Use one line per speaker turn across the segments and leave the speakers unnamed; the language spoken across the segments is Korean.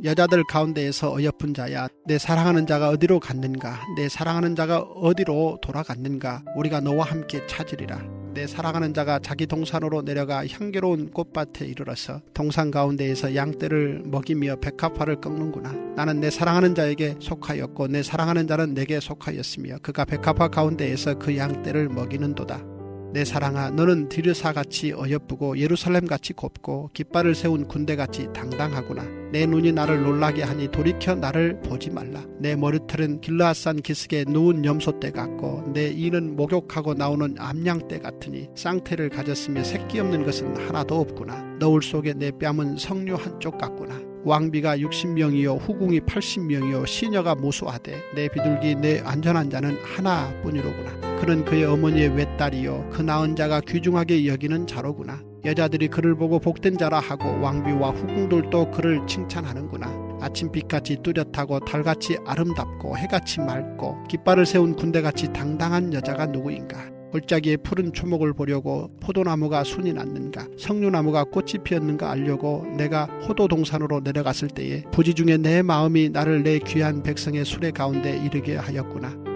여자들 가운데에서 어여쁜 자야, 내 사랑하는 자가 어디로 갔는가, 내 사랑하는 자가 어디로 돌아갔는가, 우리가 너와 함께 찾으리라. 내 사랑하는 자가 자기 동산으로 내려가 향기로운 꽃밭에 이르러서 동산 가운데에서 양떼를 먹이며 백합화를 꺾는구나. 나는 내 사랑하는 자에게 속하였고 내 사랑하는 자는 내게 속하였으며 그가 백합화 가운데에서 그 양떼를 먹이는도다. 내 사랑아, 너는 디르사같이 어여쁘고 예루살렘같이 곱고 깃발을 세운 군대같이 당당하구나. 내 눈이 나를 놀라게 하니 돌이켜 나를 보지 말라. 내 머리털은 길르앗산 기슭에 누운 염소떼 같고 내 이는 목욕하고 나오는 암양떼 같으니 쌍태를 가졌으며 새끼 없는 것은 하나도 없구나. 너울 속에 내 뺨은 석류 한쪽 같구나. 왕비가 60명이요 후궁이 80명이요 시녀가 무수하되 내 비둘기 내 안전한 자는 하나뿐이로구나. 그는 그의 어머니의 외딸이요 그 낳은 자가 귀중하게 여기는 자로구나. 여자들이 그를 보고 복된 자라 하고 왕비와 후궁들도 그를 칭찬하는구나. 아침빛같이 뚜렷하고 달같이 아름답고 해같이 맑고 깃발을 세운 군대같이 당당한 여자가 누구인가. 골짜기에 푸른 초목을 보려고 포도나무가 순이 났는가, 석류나무가 꽃이 피었는가 알려고 내가 호도 동산으로 내려갔을 때에 부지 중에 내 마음이 나를 내 귀한 백성의 수레 가운데 이르게 하였구나.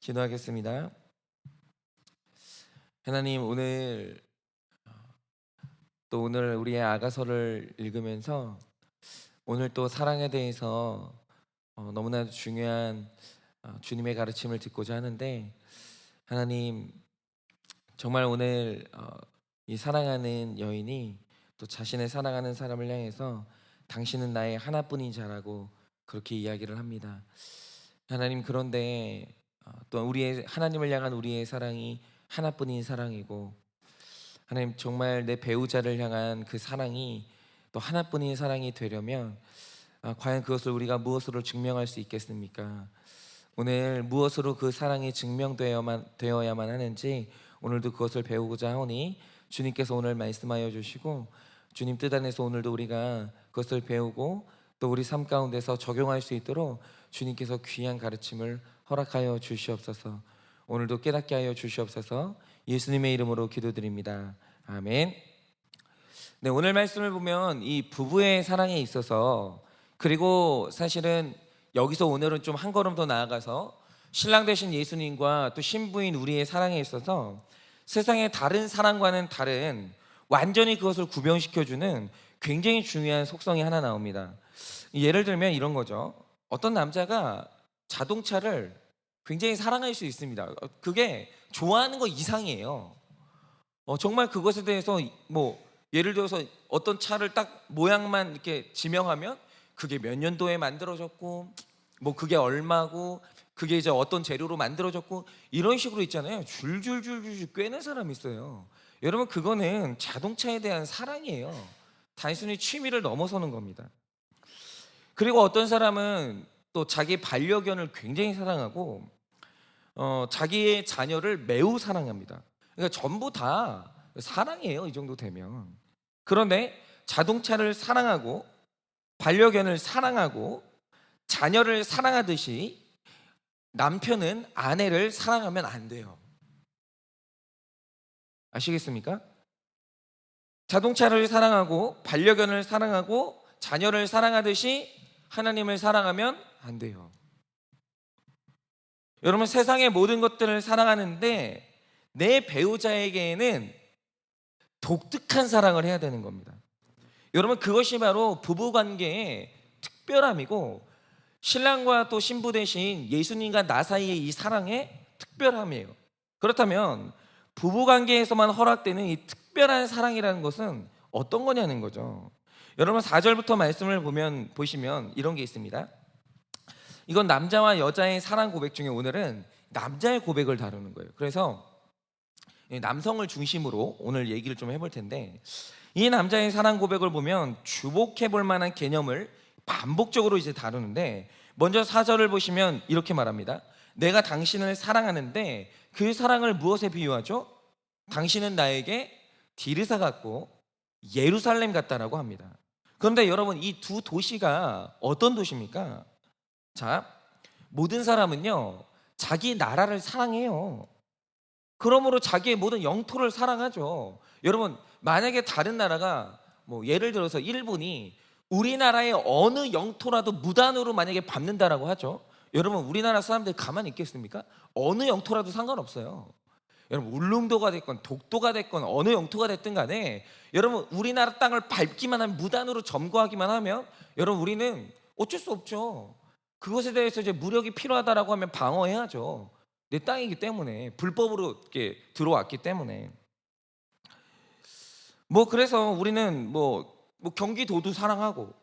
기도하겠습니다. 하나님, 오늘 우리의 아가서를 읽으면서 오늘 또 사랑에 대해서 너무나도 중요한 주님의 가르침을 듣고자 하는데, 하나님, 정말 오늘 이 사랑하는 여인이 또 자신의 사랑하는 사람을 향해서 당신은 나의 하나뿐인 자라고 그렇게 이야기를 합니다. 하나님, 그런데 또 우리의 하나님을 향한 우리의 사랑이 하나뿐인 사랑이고, 하나님, 정말 내 배우자를 향한 그 사랑이 또 하나뿐인 사랑이 되려면 과연 그것을 우리가 무엇으로 증명할 수 있겠습니까? 오늘 무엇으로 그 사랑이 증명되어야만 하는지 오늘도 그것을 배우고자 하오니 주님께서 오늘 말씀하여 주시고, 주님 뜻 안에서 오늘도 우리가 그것을 배우고 또 우리 삶 가운데서 적용할 수 있도록 주님께서 귀한 가르침을 허락하여 주시옵소서. 오늘도 깨닫게 하여 주시옵소서. 예수님의 이름으로 기도드립니다. 아멘. 네, 오늘 말씀을 보면 이 부부의 사랑에 있어서, 그리고 사실은 여기서 오늘은 좀 한 걸음 더 나아가서 신랑 되신 예수님과 또 신부인 우리의 사랑에 있어서 세상의 다른 사랑과는 다른, 완전히 그것을 구별시켜주는 굉장히 중요한 속성이 하나 나옵니다. 예를 들면 이런 거죠. 어떤 남자가 자동차를 굉장히 사랑할 수 있습니다. 그게 좋아하는 거 이상이에요. 정말 그것에 대해서 예를 들어서 어떤 차를 딱 모양만 이렇게 지명하면 그게 몇 년도에 만들어졌고 그게 얼마고 그게 이제 어떤 재료로 만들어졌고 이런 식으로 있잖아요. 줄줄줄줄 꿰는 사람이 있어요. 여러분, 그거는 자동차에 대한 사랑이에요. 단순히 취미를 넘어서는 겁니다. 그리고 어떤 사람은 또 자기 반려견을 굉장히 사랑하고 자기의 자녀를 매우 사랑합니다. 그러니까 전부 다 사랑이에요, 이 정도 되면. 그런데 자동차를 사랑하고 반려견을 사랑하고 자녀를 사랑하듯이 남편은 아내를 사랑하면 안 돼요. 아시겠습니까? 자동차를 사랑하고 반려견을 사랑하고 자녀를 사랑하듯이 하나님을 사랑하면 안 돼요. 여러분, 세상의 모든 것들을 사랑하는데 내 배우자에게는 독특한 사랑을 해야 되는 겁니다. 여러분, 그것이 바로 부부관계의 특별함이고 신랑과 또 신부 되신 예수님과 나 사이의 이 사랑의 특별함이에요. 그렇다면 부부관계에서만 허락되는 이 특별한 사랑이라는 것은 어떤 거냐는 거죠. 여러분, 4절부터 말씀을 보시면 이런 게 있습니다. 이건 남자와 여자의 사랑 고백 중에 오늘은 남자의 고백을 다루는 거예요. 그래서 남성을 중심으로 오늘 얘기를 좀 해볼 텐데, 이 남자의 사랑 고백을 보면 주목해 볼 만한 개념을 반복적으로 이제 다루는데, 먼저 4절을 보시면 이렇게 말합니다. 내가 당신을 사랑하는데 그 사랑을 무엇에 비유하죠? 당신은 나에게 디르사 같고 예루살렘 같다라고 합니다. 그런데 여러분, 이 두 도시가 어떤 도시입니까? 자, 모든 사람은요 자기 나라를 사랑해요. 그러므로 자기의 모든 영토를 사랑하죠. 여러분, 만약에 다른 나라가 예를 들어서 일본이 우리나라의 어느 영토라도 무단으로 만약에 밟는다라고 하죠. 여러분 우리나라 사람들 가만히 있겠습니까? 어느 영토라도 상관없어요. 여러분 울릉도가 됐건 독도가 됐건 어느 영토가 됐든 간에 여러분 우리나라 땅을 밟기만 하면, 무단으로 점거하기만 하면 여러분 우리는 어쩔 수 없죠. 그것에 대해서 이제 무력이 필요하다라고 하면 방어해야죠. 내 땅이기 때문에, 불법으로 이렇게 들어왔기 때문에. 그래서 우리는 경기도도 사랑하고,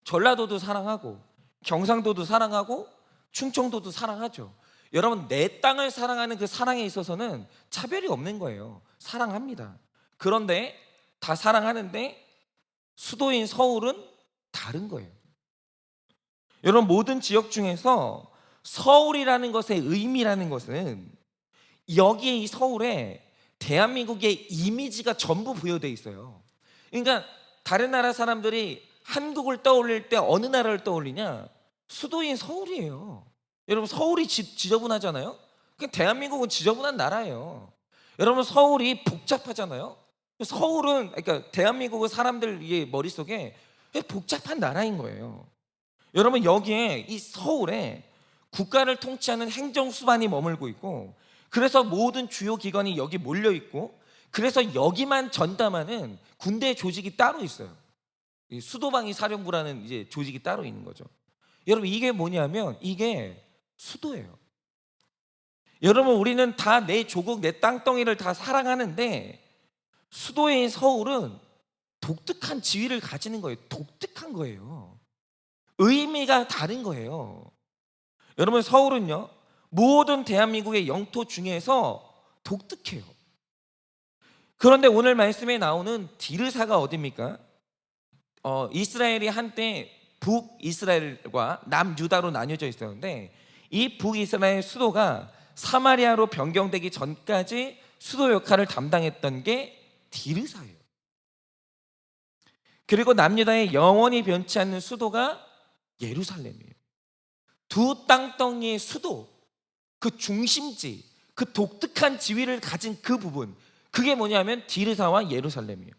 전라도도 사랑하고, 경상도도 사랑하고, 충청도도 사랑하죠. 여러분 내 땅을 사랑하는 그 사랑에 있어서는 차별이 없는 거예요. 사랑합니다. 그런데 다 사랑하는데 수도인 서울은 다른 거예요. 여러분 모든 지역 중에서 서울이라는 것의 의미라는 것은 여기에, 이 서울에 대한민국의 이미지가 전부 부여되어 있어요. 그러니까 다른 나라 사람들이 한국을 떠올릴 때 어느 나라를 떠올리냐? 수도인 서울이에요. 여러분 서울이 지저분하잖아요. 대한민국은 지저분한 나라예요. 여러분 서울이 복잡하잖아요. 서울은, 그러니까 대한민국은 사람들의 머릿속에 복잡한 나라인 거예요. 여러분 여기에, 이 서울에 국가를 통치하는 행정수반이 머물고 있고, 그래서 모든 주요 기관이 여기 몰려 있고, 그래서 여기만 전담하는 군대 조직이 따로 있어요. 수도방위 사령부라는 이제 조직이 따로 있는 거죠. 여러분 이게 뭐냐면 이게 수도예요. 여러분 우리는 다 내 조국, 내 땅덩이를 다 사랑하는데 수도인 서울은 독특한 지위를 가지는 거예요. 독특한 거예요. 의미가 다른 거예요. 여러분 서울은요, 모든 대한민국의 영토 중에서 독특해요. 그런데 오늘 말씀에 나오는 디르사가 어디입니까? 이스라엘이 한때 북이스라엘과 남유다로 나뉘어져 있었는데, 이 북이스라엘 수도가 사마리아로 변경되기 전까지 수도 역할을 담당했던 게 디르사예요. 그리고 남유다의 영원히 변치 않는 수도가 예루살렘이에요. 두 땅덩이의 수도, 그 중심지, 그 독특한 지위를 가진 그 부분, 그게 뭐냐면 디르사와 예루살렘이에요.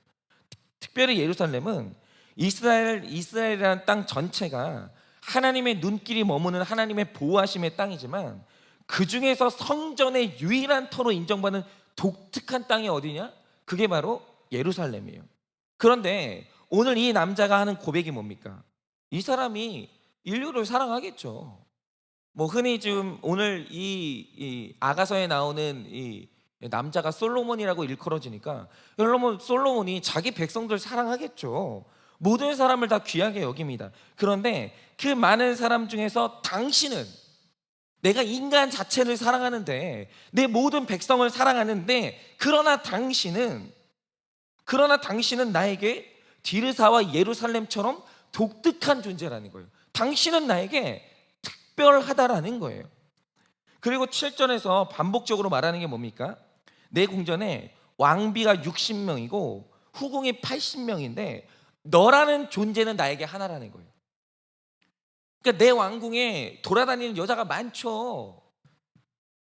특별히 예루살렘은 이스라엘이라는 땅 전체가 하나님의 눈길이 머무는 하나님의 보호하심의 땅이지만, 그 중에서 성전의 유일한 터로 인정받는 독특한 땅이 어디냐? 그게 바로 예루살렘이에요. 그런데 오늘 이 남자가 하는 고백이 뭡니까? 이 사람이 인류를 사랑하겠죠. 흔히 지금 오늘 이 아가서에 나오는 이 남자가 솔로몬이라고 일컬어지니까, 여러분 솔로몬이 자기 백성들 사랑하겠죠. 모든 사람을 다 귀하게 여깁니다. 그런데 그 많은 사람 중에서 당신은, 내가 인간 자체를 사랑하는데, 내 모든 백성을 사랑하는데, 그러나 당신은 나에게 디르사와 예루살렘처럼 독특한 존재라는 거예요. 당신은 나에게 특별하다라는 거예요. 그리고 7절에서 반복적으로 말하는 게 뭡니까? 내 궁전에 왕비가 60명이고 후궁이 80명인데 너라는 존재는 나에게 하나라는 거예요. 그러니까 내 왕궁에 돌아다니는 여자가 많죠.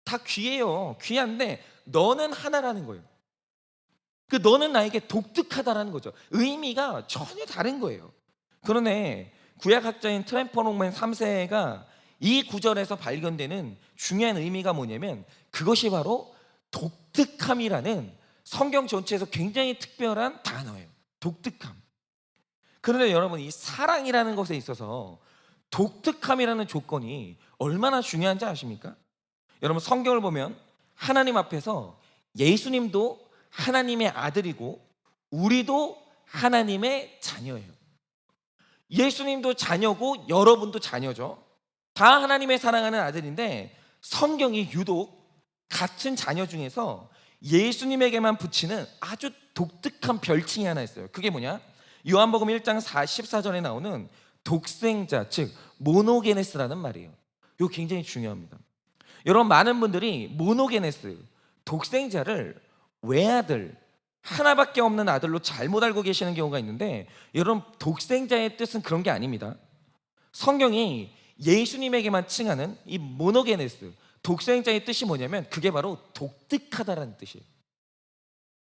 다 귀해요. 귀한데 너는 하나라는 거예요. 그 너는 나에게 독특하다라는 거죠. 의미가 전혀 다른 거예요. 그런데 구약학자인 트랜포롱맨 3세가 이 구절에서 발견되는 중요한 의미가 뭐냐면, 그것이 바로 독특함이라는 성경 전체에서 굉장히 특별한 단어예요. 독특함. 그런데 여러분, 이 사랑이라는 것에 있어서 독특함이라는 조건이 얼마나 중요한지 아십니까? 여러분 성경을 보면 하나님 앞에서 예수님도 하나님의 아들이고 우리도 하나님의 자녀예요. 예수님도 자녀고 여러분도 자녀죠. 다 하나님의 사랑하는 아들인데, 성경이 유독 같은 자녀 중에서 예수님에게만 붙이는 아주 독특한 별칭이 하나 있어요. 그게 뭐냐? 요한복음 1장 14절에 나오는 독생자, 즉 모노게네스라는 말이에요. 이거 굉장히 중요합니다. 여러분 많은 분들이 모노게네스, 독생자를 외아들, 하나밖에 없는 아들로 잘못 알고 계시는 경우가 있는데, 여러분 독생자의 뜻은 그런 게 아닙니다. 성경이 예수님에게만 칭하는 이 모노게네스, 독생자의 뜻이 뭐냐면 그게 바로 독특하다라는 뜻이에요.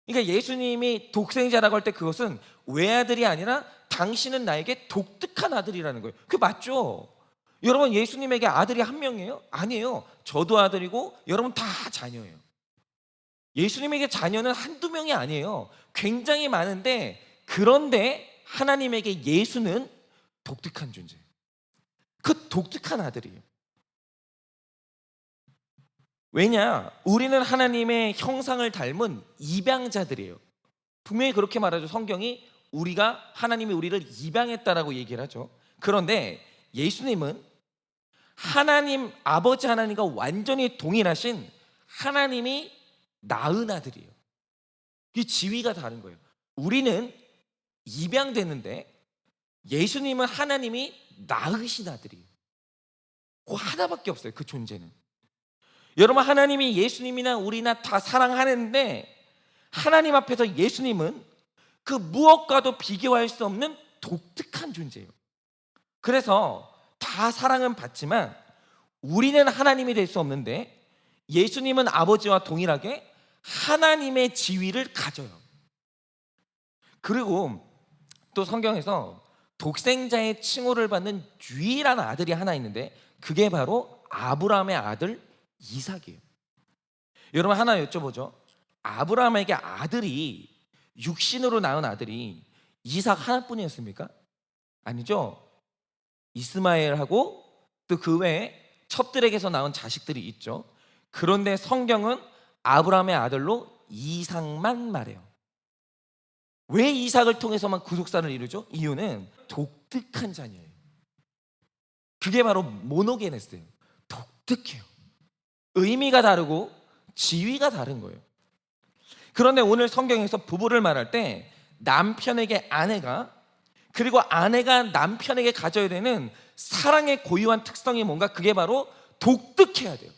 그러니까 예수님이 독생자라고 할 때 그것은 외아들이 아니라 당신은 나에게 독특한 아들이라는 거예요. 그게 맞죠? 여러분, 예수님에게 아들이 한 명이에요? 아니에요. 저도 아들이고 여러분 다 자녀예요. 예수님에게 자녀는 한두 명이 아니에요. 굉장히 많은데, 그런데 하나님에게 예수는 독특한 존재예요. 그 독특한 아들이에요. 왜냐? 우리는 하나님의 형상을 닮은 입양자들이에요. 분명히 그렇게 말하죠. 성경이 하나님이 우리를 입양했다라고 얘기를 하죠. 그런데 예수님은 하나님, 아버지 하나님과 완전히 동일하신 하나님이 낳은 아들이에요. 이 지위가 다른 거예요. 우리는 입양되는데 예수님은 하나님이 낳으신 아들이에요. 그 하나밖에 없어요. 그 존재는. 여러분, 하나님이 예수님이나 우리나 다 사랑하는데 하나님 앞에서 예수님은 그 무엇과도 비교할 수 없는 독특한 존재예요. 그래서 다 사랑은 받지만 우리는 하나님이 될 수 없는데 예수님은 아버지와 동일하게 하나님의 지위를 가져요. 그리고 또 성경에서 독생자의 칭호를 받는 유일한 아들이 하나 있는데 그게 바로 아브라함의 아들 이삭이에요. 여러분, 하나 여쭤보죠. 아브라함에게 아들이, 육신으로 낳은 아들이 이삭 하나뿐이었습니까? 아니죠. 이스마엘하고 또 그 외에 첩들에게서 낳은 자식들이 있죠. 그런데 성경은 아브라함의 아들로 이삭만 말해요. 왜 이삭을 통해서만 구속사를 이루죠? 이유는 독특한 자녀예요. 그게 바로 모노게네스예요. 독특해요. 의미가 다르고 지위가 다른 거예요. 그런데 오늘 성경에서 부부를 말할 때 남편에게 아내가, 그리고 아내가 남편에게 가져야 되는 사랑의 고유한 특성이 뭔가? 그게 바로 독특해야 돼요.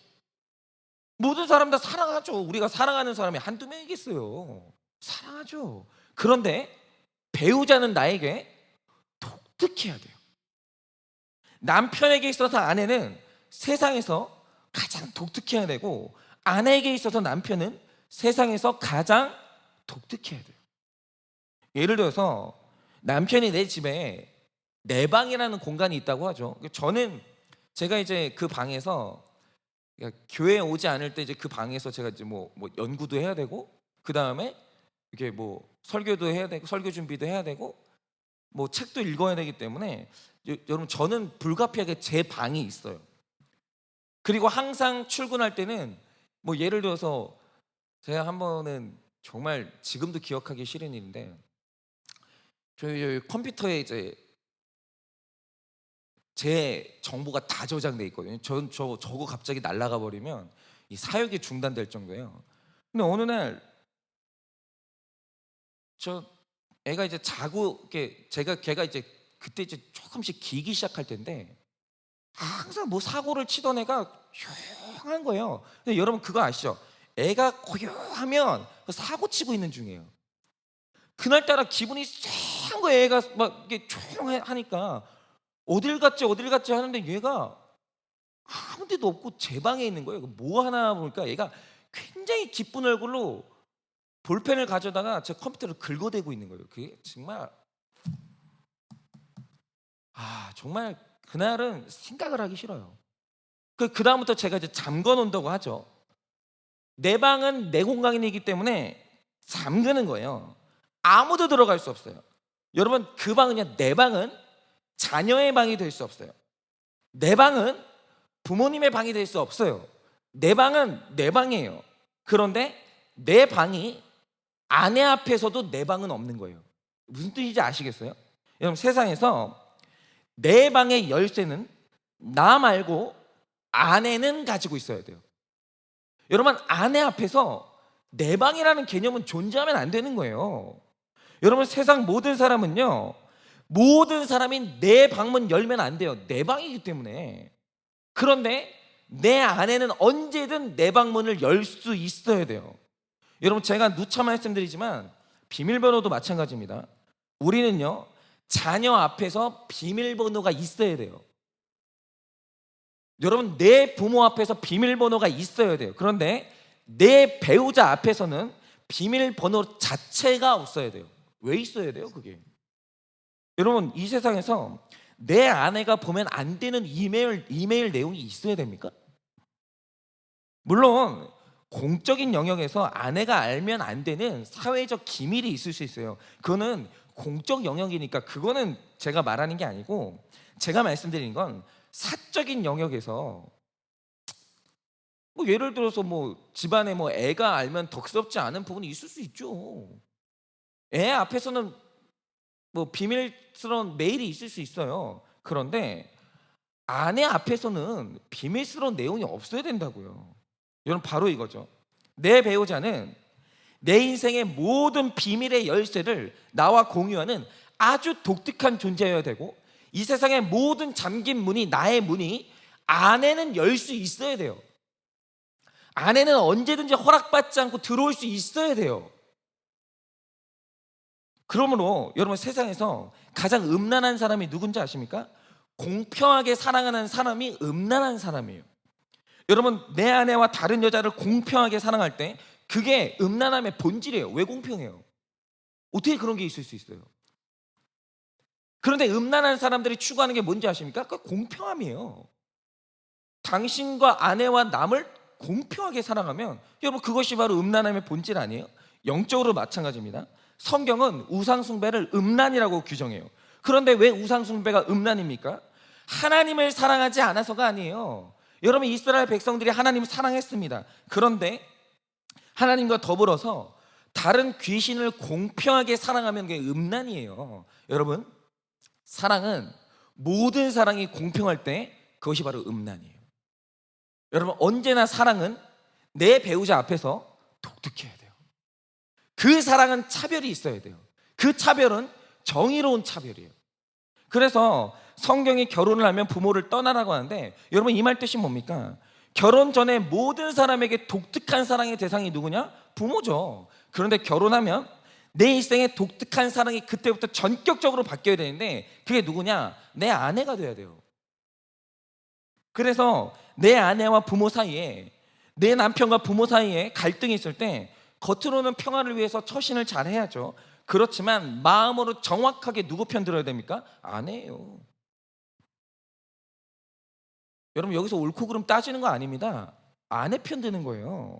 모든 사람 다 사랑하죠. 우리가 사랑하는 사람이 한두 명이겠어요. 사랑하죠. 그런데 배우자는 나에게 독특해야 돼요. 남편에게 있어서 아내는 세상에서 가장 독특해야 되고, 아내에게 있어서 남편은 세상에서 가장 독특해야 돼요. 예를 들어서 남편이 내 집에 내 방이라는 공간이 있다고 하죠. 제가 이제 그 방에서, 교회에 오지 않을 때 이제 그 방에서 제가 이제 뭐 연구도 해야 되고, 그 다음에 이게 뭐 설교도 해야 되고, 설교 준비도 해야 되고, 뭐 책도 읽어야 되기 때문에 여러분, 저는 불가피하게 제 방이 있어요. 그리고 항상 출근할 때는 뭐 예를 들어서 제가 한 번은 정말 지금도 기억하기 싫은 일인데, 저희 컴퓨터에 이제 제 정보가 다 저장돼 있거든요. 저거 갑자기 날아가 버리면 이 사역이 중단될 정도예요. 근데 어느 날 애가 이제 자고, 이렇게 걔가 이제 그때 이제 조금씩 기기 시작할 텐데 항상 뭐 사고를 치던 애가 조용한 거예요. 근데 여러분, 그거 아시죠? 애가 고요하면 사고 치고 있는 중이에요. 그날따라 기분이 쎄한 거예요. 애가 막 이렇게 조용하니까 어딜 갔지 하는데 얘가 아무 데도 없고 제 방에 있는 거예요. 뭐 하나 보니까 얘가 굉장히 기쁜 얼굴로 볼펜을 가져다가 제 컴퓨터를 긁어대고 있는 거예요. 그게 정말 그날은 생각을 하기 싫어요. 그 다음부터 제가 이제 잠궈 놓는다고 하죠. 내 방은 내 공간이기 때문에 잠그는 거예요. 아무도 들어갈 수 없어요. 여러분, 그 방은요, 내 방은 자녀의 방이 될 수 없어요. 내 방은 부모님의 방이 될 수 없어요. 내 방은 내 방이에요. 그런데 내 방이 아내 앞에서도 내 방은 없는 거예요. 무슨 뜻인지 아시겠어요? 여러분, 세상에서 내 방의 열쇠는 나 말고 아내는 가지고 있어야 돼요. 여러분, 아내 앞에서 내 방이라는 개념은 존재하면 안 되는 거예요. 여러분, 세상 모든 사람은요, 모든 사람이 내 방문 열면 안 돼요. 내 방이기 때문에. 그런데 내 아내는 언제든 내 방문을 열 수 있어야 돼요. 여러분, 제가 누차 말씀드리지만 비밀번호도 마찬가지입니다. 우리는요, 자녀 앞에서 비밀번호가 있어야 돼요. 여러분, 내 부모 앞에서 비밀번호가 있어야 돼요. 그런데 내 배우자 앞에서는 비밀번호 자체가 없어야 돼요. 왜 있어야 돼요, 그게? 여러분, 이 세상에서 내 아내가 보면 안 되는 이메일 내용이 있어야 됩니까? 물론 공적인 영역에서 아내가 알면 안 되는 사회적 기밀이 있을 수 있어요. 그거는 공적 영역이니까 그거는 제가 말하는 게 아니고, 제가 말씀드리는 건 사적인 영역에서 뭐 예를 들어서 뭐 집안에 뭐 애가 알면 덕스럽지 않은 부분이 있을 수 있죠. 애 앞에서는 뭐 비밀스러운 메일이 있을 수 있어요. 그런데 아내 앞에서는 비밀스러운 내용이 없어야 된다고요. 여러분, 바로 이거죠. 내 배우자는 내 인생의 모든 비밀의 열쇠를 나와 공유하는 아주 독특한 존재여야 되고, 이 세상의 모든 잠긴 문이, 나의 문이 아내는 열 수 있어야 돼요. 아내는 언제든지 허락받지 않고 들어올 수 있어야 돼요. 그러므로 여러분, 세상에서 가장 음란한 사람이 누군지 아십니까? 공평하게 사랑하는 사람이 음란한 사람이에요. 여러분, 내 아내와 다른 여자를 공평하게 사랑할 때 그게 음란함의 본질이에요. 왜 공평해요? 어떻게 그런 게 있을 수 있어요? 그런데 음란한 사람들이 추구하는 게 뭔지 아십니까? 그 공평함이에요. 당신과 아내와 남을 공평하게 사랑하면, 여러분, 그것이 바로 음란함의 본질 아니에요? 영적으로 마찬가지입니다. 성경은 우상숭배를 음란이라고 규정해요. 그런데 왜 우상숭배가 음란입니까? 하나님을 사랑하지 않아서가 아니에요. 여러분, 이스라엘 백성들이 하나님을 사랑했습니다. 그런데 하나님과 더불어서 다른 귀신을 공평하게 사랑하면 그게 음란이에요. 여러분, 사랑은, 모든 사랑이 공평할 때 그것이 바로 음란이에요. 여러분, 언제나 사랑은 내 배우자 앞에서 독특해야 돼요. 그 사랑은 차별이 있어야 돼요. 그 차별은 정의로운 차별이에요. 그래서 성경이 결혼을 하면 부모를 떠나라고 하는데, 여러분, 이 말 뜻이 뭡니까? 결혼 전에 모든 사람에게 독특한 사랑의 대상이 누구냐? 부모죠. 그런데 결혼하면 내 인생의 독특한 사랑이 그때부터 전격적으로 바뀌어야 되는데, 그게 누구냐? 내 아내가 돼야 돼요. 그래서 내 아내와 부모 사이에, 내 남편과 부모 사이에 갈등이 있을 때 겉으로는 평화를 위해서 처신을 잘 해야죠. 그렇지만 마음으로 정확하게 누구 편 들어야 됩니까? 아내예요. 여러분, 여기서 옳고 그름 따지는 거 아닙니다. 아내 편 드는 거예요.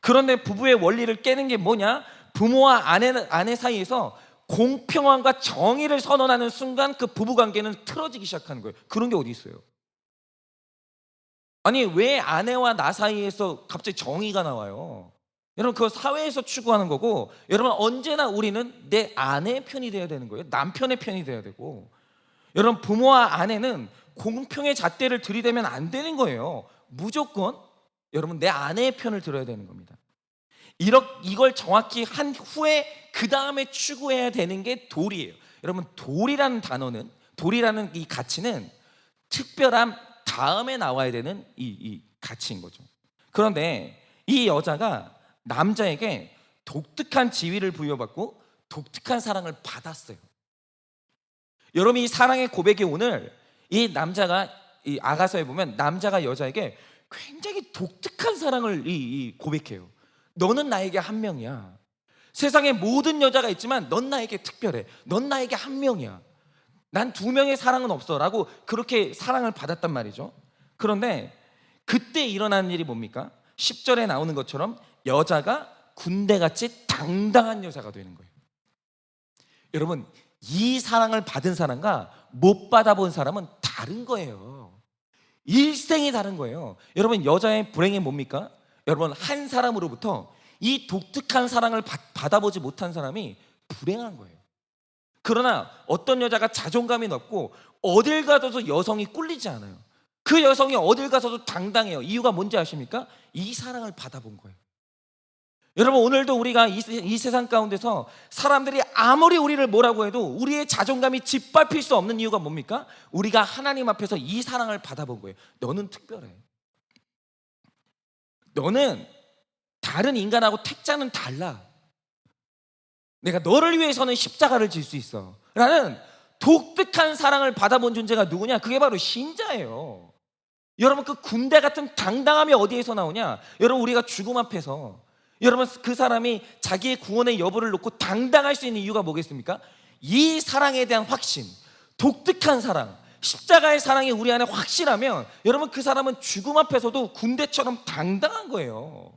그런데 부부의 원리를 깨는 게 뭐냐? 부모와 아내 사이에서 공평함과 정의를 선언하는 순간 그 부부관계는 틀어지기 시작하는 거예요. 그런 게 어디 있어요? 아니, 왜 아내와 나 사이에서 갑자기 정의가 나와요? 여러분, 그거 사회에서 추구하는 거고, 여러분, 언제나 우리는 내 아내의 편이 돼야 되는 거예요. 남편의 편이 돼야 되고. 여러분, 부모와 아내는 공평의 잣대를 들이대면 안 되는 거예요. 무조건 여러분, 내 아내의 편을 들어야 되는 겁니다. 이걸 정확히 한 후에 그 다음에 추구해야 되는 게 도리예요. 여러분, 도리라는 단어는, 도리라는 이 가치는 특별함 다음에 나와야 되는 이 가치인 거죠. 그런데 이 여자가 남자에게 독특한 지위를 부여받고 독특한 사랑을 받았어요. 여러분, 이 사랑의 고백이 오늘 이 남자가, 이 아가서에 보면 남자가 여자에게 굉장히 독특한 사랑을 고백해요. 너는 나에게 한 명이야. 세상에 모든 여자가 있지만 넌 나에게 특별해. 넌 나에게 한 명이야. 난 두 명의 사랑은 없어 라고 그렇게 사랑을 받았단 말이죠. 그런데 그때 일어나는 일이 뭡니까? 10절에 나오는 것처럼 여자가 군대같이 당당한 여자가 되는 거예요. 여러분, 이 사랑을 받은 사람과 못 받아본 사람은 다른 거예요. 일생이 다른 거예요. 여러분, 여자의 불행이 뭡니까? 여러분, 한 사람으로부터 이 독특한 사랑을 받아보지 못한 사람이 불행한 거예요. 그러나 어떤 여자가 자존감이 높고 어딜 가서도 여성이 꿀리지 않아요. 그 여성이 어딜 가서도 당당해요. 이유가 뭔지 아십니까? 이 사랑을 받아본 거예요. 여러분, 오늘도 우리가 이 세상 가운데서 사람들이 아무리 우리를 뭐라고 해도 우리의 자존감이 짓밟힐 수 없는 이유가 뭡니까? 우리가 하나님 앞에서 이 사랑을 받아본 거예요. 너는 특별해. 너는 다른 인간하고 택자는 달라. 내가 너를 위해서는 십자가를 질 수 있어 라는 독특한 사랑을 받아본 존재가 누구냐? 그게 바로 신자예요. 여러분, 그 군대 같은 당당함이 어디에서 나오냐? 여러분, 우리가 죽음 앞에서, 여러분, 그 사람이 자기의 구원의 여부를 놓고 당당할 수 있는 이유가 뭐겠습니까? 이 사랑에 대한 확신, 독특한 사랑, 십자가의 사랑이 우리 안에 확실하면 여러분 그 사람은 죽음 앞에서도 군대처럼 당당한 거예요.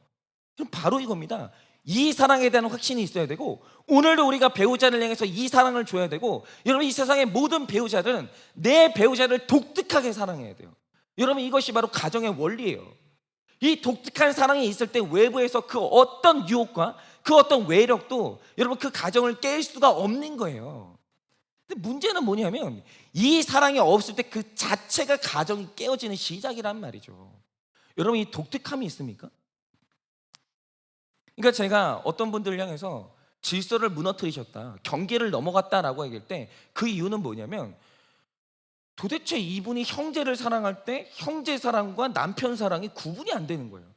그럼 바로 이겁니다. 이 사랑에 대한 확신이 있어야 되고, 오늘도 우리가 배우자를 향해서 이 사랑을 줘야 되고, 여러분 이 세상의 모든 배우자들은 내 배우자를 독특하게 사랑해야 돼요. 여러분 이것이 바로 가정의 원리예요. 이 독특한 사랑이 있을 때 외부에서 그 어떤 유혹과 그 어떤 외력도 여러분 그 가정을 깰 수가 없는 거예요. 근데 문제는 뭐냐면 이 사랑이 없을 때 그 자체가 가정이 깨어지는 시작이란 말이죠. 여러분 이 독특함이 있습니까? 그러니까 제가 어떤 분들을 향해서 질서를 무너뜨리셨다, 경계를 넘어갔다라고 얘기할 때 그 이유는 뭐냐면 도대체 이분이 형제를 사랑할 때 형제 사랑과 남편 사랑이 구분이 안 되는 거예요.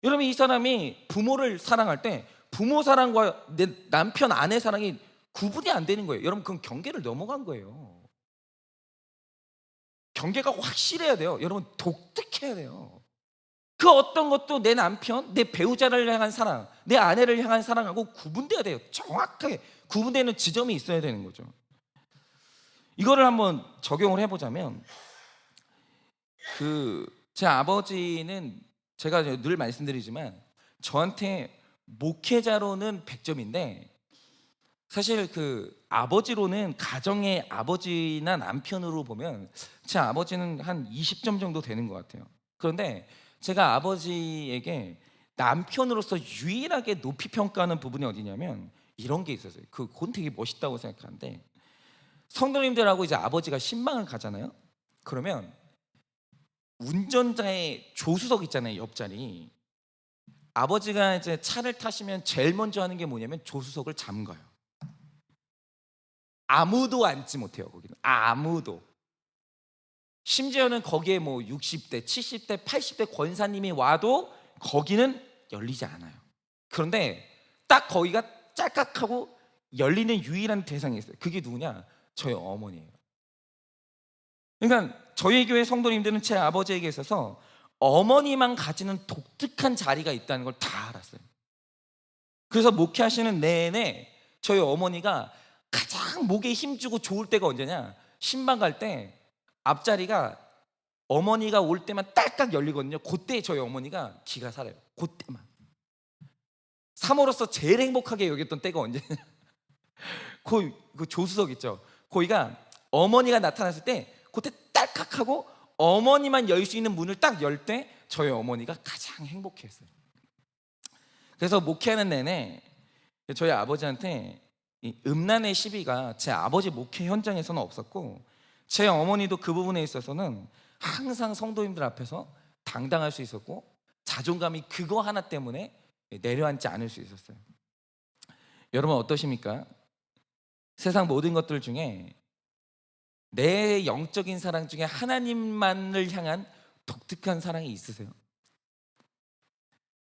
여러분 이 사람이 부모를 사랑할 때 부모 사랑과 내 남편 아내 사랑이 구분이 안 되는 거예요. 여러분 그건 경계를 넘어간 거예요. 경계가 확실해야 돼요. 여러분 독특해야 돼요. 그 어떤 것도 내 남편, 내 배우자를 향한 사랑, 내 아내를 향한 사랑하고 구분돼야 돼요. 정확하게 구분되는 지점이 있어야 되는 거죠. 이거를 한번 적용을 해보자면, 제 아버지는 제가 늘 말씀드리지만 저한테 목회자로는 100점인데 사실 그 아버지로는, 가정의 아버지나 남편으로 보면 제 아버지는 한 20점 정도 되는 것 같아요. 그런데 제가 아버지에게 남편으로서 유일하게 높이 평가하는 부분이 어디냐면 이런 게 있었어요. 그건 되게 멋있다고 생각하는데, 성도님들하고 이제 아버지가 신방을 가잖아요. 그러면 운전자의 조수석 있잖아요, 옆자리. 아버지가 이제 차를 타시면 제일 먼저 하는 게 뭐냐면 조수석을 잠가요. 아무도 앉지 못해요, 거기는. 아무도. 심지어는 거기에 뭐 60대, 70대, 80대 권사님이 와도 거기는 열리지 않아요. 그런데 딱 거기가 짤깍하고 열리는 유일한 대상이 있어요. 그게 누구냐? 저희 어머니예요. 그러니까 저희 교회 성도님들은 제 아버지에게 있어서 어머니만 가지는 독특한 자리가 있다는 걸 다 알았어요. 그래서 목회하시는 내내 저희 어머니가 가장 목에 힘주고 좋을 때가 언제냐? 신방 갈 때 앞자리가 어머니가 올 때만 딸깍 열리거든요. 그때 저희 어머니가 기가 살아요. 그때만. 사모로서 제일 행복하게 여겼던 때가 언제냐? 그 조수석 있죠. 거기가 어머니가 나타났을 때 그때 딸깍하고 어머니만 열 수 있는 문을 딱 열 때 저희 어머니가 가장 행복했어요. 그래서 목회하는 내내 저희 아버지한테 이 음란의 시비가 제 아버지 목회 현장에서는 없었고, 제 어머니도 그 부분에 있어서는 항상 성도님들 앞에서 당당할 수 있었고, 자존감이 그거 하나 때문에 내려앉지 않을 수 있었어요. 여러분 어떠십니까? 세상 모든 것들 중에 내 영적인 사랑 중에 하나님만을 향한 독특한 사랑이 있으세요?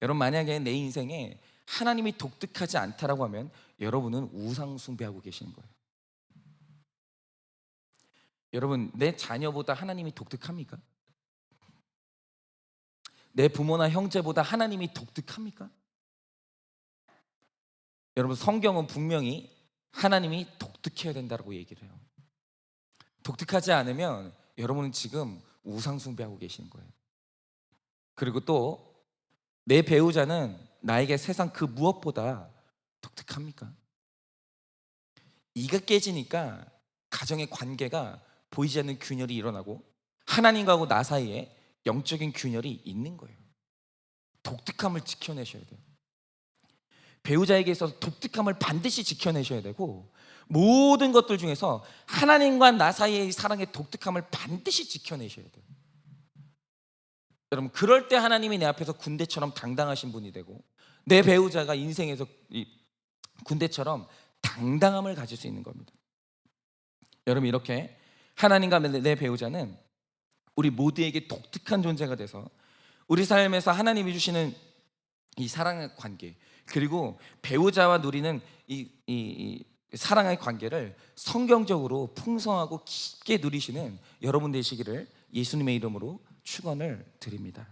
여러분 만약에 내 인생에 하나님이 독특하지 않다라고 하면 여러분은 우상 숭배하고 계시는 거예요. 여러분 내 자녀보다 하나님이 독특합니까? 내 부모나 형제보다 하나님이 독특합니까? 여러분 성경은 분명히 하나님이 독특해야 된다고 얘기를 해요. 독특하지 않으면 여러분은 지금 우상 숭배하고 계시는 거예요. 그리고 또 내 배우자는 나에게 세상 그 무엇보다 독특합니까? 이가 깨지니까 가정의 관계가 보이지 않는 균열이 일어나고 하나님과 나 사이에 영적인 균열이 있는 거예요. 독특함을 지켜내셔야 돼요. 배우자에게 있어서 독특함을 반드시 지켜내셔야 되고, 모든 것들 중에서 하나님과 나 사이의 사랑의 독특함을 반드시 지켜내셔야 돼요. 여러분 그럴 때 하나님이 내 앞에서 군대처럼 당당하신 분이 되고, 내 배우자가 인생에서 이 군대처럼 당당함을 가질 수 있는 겁니다. 여러분 이렇게 하나님과 내 배우자는 우리 모두에게 독특한 존재가 돼서 우리 삶에서 하나님이 주시는 이 사랑의 관계, 그리고 배우자와 누리는 이 사랑의 관계를 성경적으로 풍성하고 깊게 누리시는 여러분 되시기를 예수님의 이름으로 축원을 드립니다.